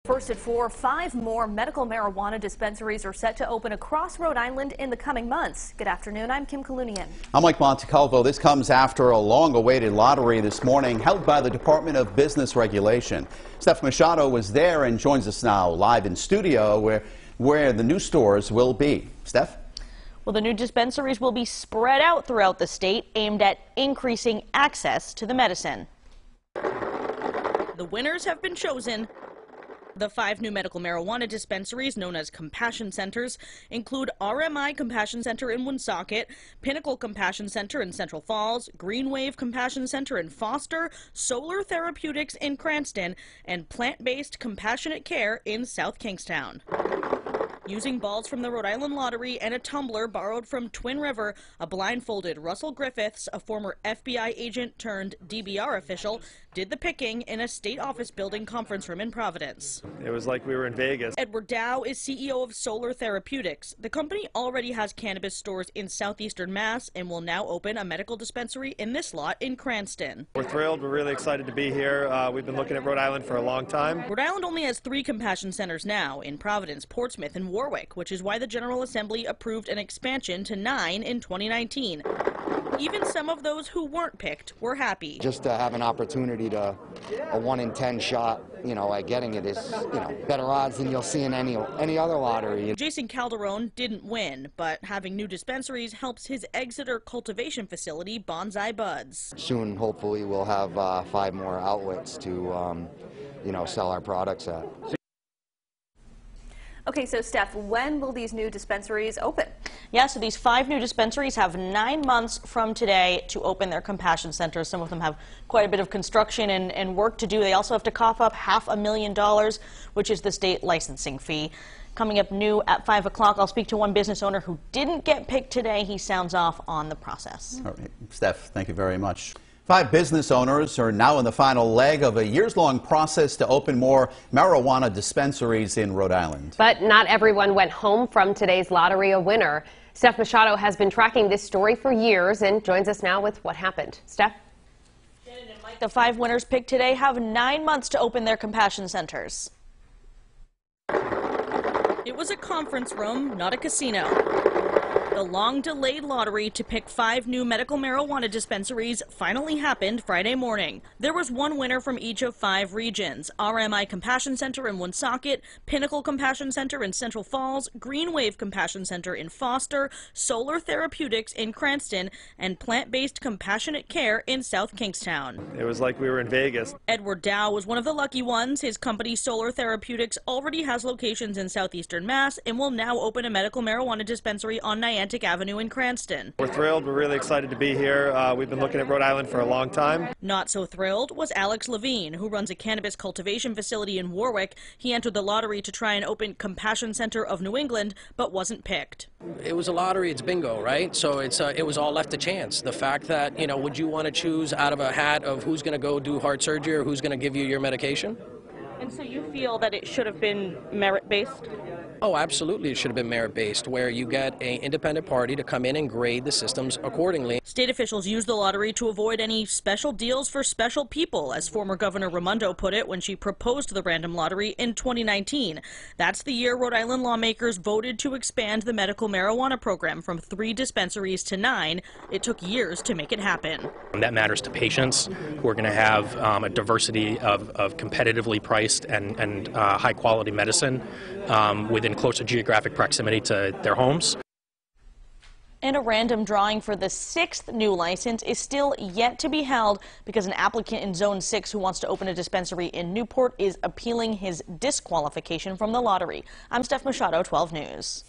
First at 4, 5 more medical marijuana dispensaries are set to open across Rhode Island in the coming months. Good afternoon, I'm Kim Kalunian. I'm Mike Montecalvo. This comes after a long-awaited lottery this morning held by the Department of Business Regulation. Steph Machado was there and joins us now live in studio where the new stores will be. Steph? Well, the new dispensaries will be spread out throughout the state, aimed at increasing access to the medicine. The winners have been chosen. The 5 new medical marijuana dispensaries, known as Compassion Centers, include RMI Compassion Center in Woonsocket, Pinnacle Compassion Center in Central Falls, Green Wave Compassion Center in Foster, Solar Therapeutics in Cranston, and Plant-Based Compassionate Care in South Kingstown. Using balls from the Rhode Island Lottery and a tumbler borrowed from Twin River, a blindfolded Russell Griffiths, a former FBI agent turned DBR official, did the picking in a state office building conference room in Providence. It was like we were in Vegas. Edward Dow is CEO of Solar Therapeutics. The company already has cannabis stores in southeastern Mass and will now open a medical dispensary in this lot in Cranston. We're thrilled. We're really excited to be here. We've been looking at Rhode Island for a long time. Rhode Island only has 3 compassion centers now, in Providence, Portsmouth, and Warwick, which is why the General Assembly approved an expansion to 9 in 2019. Even some of those who weren't picked were happy. Just to have an opportunity to a 1 in 10 shot, at getting it is, better odds than you'll see in any other lottery. Jason Calderon didn't win, but having new dispensaries helps his Exeter cultivation facility, Bonsai Buds. Soon, hopefully, we'll have 5 more outlets to, sell our products at. Okay, so Steph, when will these new dispensaries open? Yeah, so these 5 new dispensaries have 9 months from today to open their compassion centers. Some of them have quite a bit of construction and work to do. They also have to cough up $500,000, which is the state licensing fee. Coming up new at 5 o'clock, I'll speak to one business owner who didn't get picked today. He sounds off on the process. All right, Steph, thank you very much. 5 business owners are now in the final leg of a years-long process to open more marijuana dispensaries in Rhode Island. But not everyone went home from today's lottery a winner. Steph Machado has been tracking this story for years and joins us now with what happened. Steph? The 5 winners picked today have 9 months to open their compassion centers. It was a conference room, not a casino. The long-delayed lottery to pick 5 new medical marijuana dispensaries finally happened Friday morning. There was one winner from each of 5 regions: RMI Compassion Center in Woonsocket, Pinnacle Compassion Center in Central Falls, Green Wave Compassion Center in Foster, Solar Therapeutics in Cranston, and Plant-Based Compassionate Care in South Kingstown. It was like we were in Vegas. Edward Dow was one of the lucky ones. His company, Solar Therapeutics, already has locations in southeastern Mass and will now open a medical marijuana dispensary on Niantic Avenue in Cranston. We're thrilled. We're really excited to be here. We've been looking at Rhode Island for a long time. Not so thrilled was Alex Levine, who runs a cannabis cultivation facility in Warwick. He entered the lottery to try and open Compassion Center of New England, but wasn't picked. It was a lottery, it's bingo, right? So it was all left to chance. The fact that, would you want to choose out of a hat of who's going to go do heart surgery or who's going to give you your medication? And so you feel that it should have been merit-based? Oh, absolutely. It should have been merit-based, where you get an independent party to come in and grade the systems accordingly. State officials used the lottery to avoid any special deals for special people, as former Governor Raimondo put it when she proposed the random lottery in 2019. That's the year Rhode Island lawmakers voted to expand the medical marijuana program from 3 dispensaries to 9. It took years to make it happen. That matters to patients who are going to have a diversity of competitively priced and high-quality medicine within closer geographic proximity to their homes. And a random drawing for the 6th new license is still yet to be held because an applicant in Zone 6 who wants to open a dispensary in Newport is appealing his disqualification from the lottery. I'm Steph Machado, 12 News.